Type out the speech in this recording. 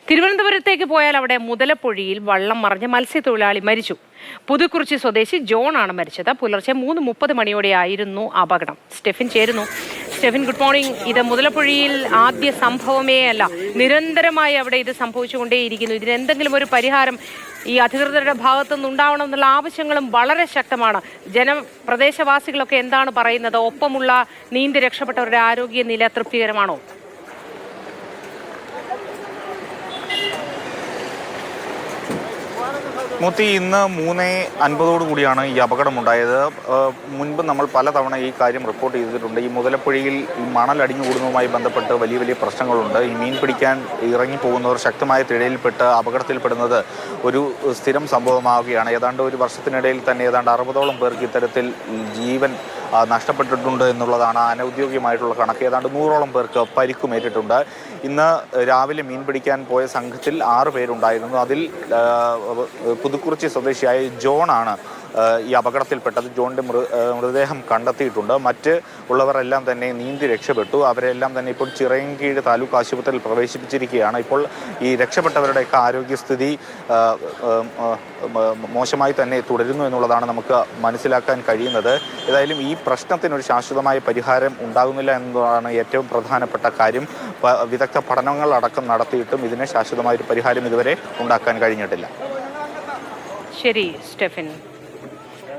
തിരുവനന്തപുരത്തേക്ക് പോയാൽ അവിടെ മുതലപ്പൊഴിയിൽ വള്ളം മറിഞ്ഞ് മത്സ്യത്തൊഴിലാളി മരിച്ചു. പുതുക്കുറിച്ചി സ്വദേശി ജോൺ ആണ് മരിച്ചത്. പുലർച്ചെ 3:30 മണിയോടെയായിരുന്നു അപകടം. സ്റ്റെഫിൻ ചേരുന്നു. Stephin, good morning. ഇത് മുതലപ്പൊഴിയിൽ ആദ്യ സംഭവമേ അല്ല, നിരന്തരമായി അവിടെ ഇത് സംഭവിച്ചുകൊണ്ടേയിരിക്കുന്നു. ഇതിനെന്തെങ്കിലും ഒരു പരിഹാരം ഈ അധികൃതരുടെ ഭാഗത്തുനിന്ന് ഉണ്ടാവണം എന്നുള്ള ആവശ്യങ്ങളും വളരെ ശക്തമാണ്. പ്രദേശവാസികളൊക്കെ എന്താണ് പറയുന്നത്? ഒപ്പമുള്ള നീന്തി രക്ഷപ്പെട്ടവരുടെ ആരോഗ്യനില തൃപ്തികരമാണോ? മൂത്തി, ഇന്ന് 3:50 കൂടിയാണ് ഈ അപകടമുണ്ടായത്. മുൻപ് നമ്മൾ പലതവണ ഈ കാര്യം റിപ്പോർട്ട് ചെയ്തിട്ടുണ്ട്. ഈ മുതലപ്പുഴയിൽ ഈ മണൽ അടിഞ്ഞുകൂടുന്നതുമായി ബന്ധപ്പെട്ട് വലിയ വലിയ പ്രശ്നങ്ങളുണ്ട്. ഈ മീൻ പിടിക്കാൻ ഇറങ്ങിപ്പോകുന്നവർ ശക്തമായ തിരയിൽപ്പെട്ട് അപകടത്തിൽപ്പെടുന്നത് ഒരു സ്ഥിരം സംഭവമാവുകയാണ്. ഏതാണ്ട് ഒരു വർഷത്തിനിടയിൽ തന്നെ ഏതാണ്ട് 60ഓളം പേർക്ക് ഇത്തരത്തിൽ ജീവൻ നഷ്ടപ്പെട്ടിട്ടുണ്ട് എന്നുള്ളതാണ് അനൗദ്യോഗികമായിട്ടുള്ള കണക്ക്. ഏതാണ്ട് 100ഓളം പേർക്ക് പരിക്കുമേറ്റിട്ടുണ്ട്. ഇന്ന് രാവിലെ മീൻ പിടിക്കാൻ പോയ സംഘത്തിൽ 6 പേരുണ്ടായിരുന്നു. അതിൽ പുതുക്കുറിച്ചി സ്വദേശിയായ ജോണാണ് ഈ അപകടത്തിൽപ്പെട്ടത്. ജോണിൻ്റെ മൃതദേഹം കണ്ടെത്തിയിട്ടുണ്ട്. മറ്റ് ഉള്ളവരെല്ലാം തന്നെ നീന്തി രക്ഷപ്പെട്ടു. അവരെല്ലാം തന്നെ ഇപ്പോൾ ചിറയൻകീഴ് താലൂക്ക് ആശുപത്രിയിൽ പ്രവേശിപ്പിച്ചിരിക്കുകയാണ്. ഇപ്പോൾ ഈ രക്ഷപ്പെട്ടവരുടെയൊക്കെ ആരോഗ്യസ്ഥിതി മോശമായി തന്നെ തുടരുന്നു എന്നുള്ളതാണ് നമുക്ക് മനസ്സിലാക്കാൻ കഴിയുന്നത്. ഏതായാലും ഈ പ്രശ്നത്തിനൊരു ശാശ്വതമായ പരിഹാരം ഉണ്ടാകുന്നില്ല എന്നതാണ് ഏറ്റവും പ്രധാനപ്പെട്ട കാര്യം. വിദഗ്ധ പഠനങ്ങളടക്കം നടത്തിയിട്ടും ഇതിന് ശാശ്വതമായൊരു പരിഹാരം ഇതുവരെ ഉണ്ടാക്കാൻ കഴിഞ്ഞിട്ടില്ല. ശരി സ്റ്റെഫിൻ.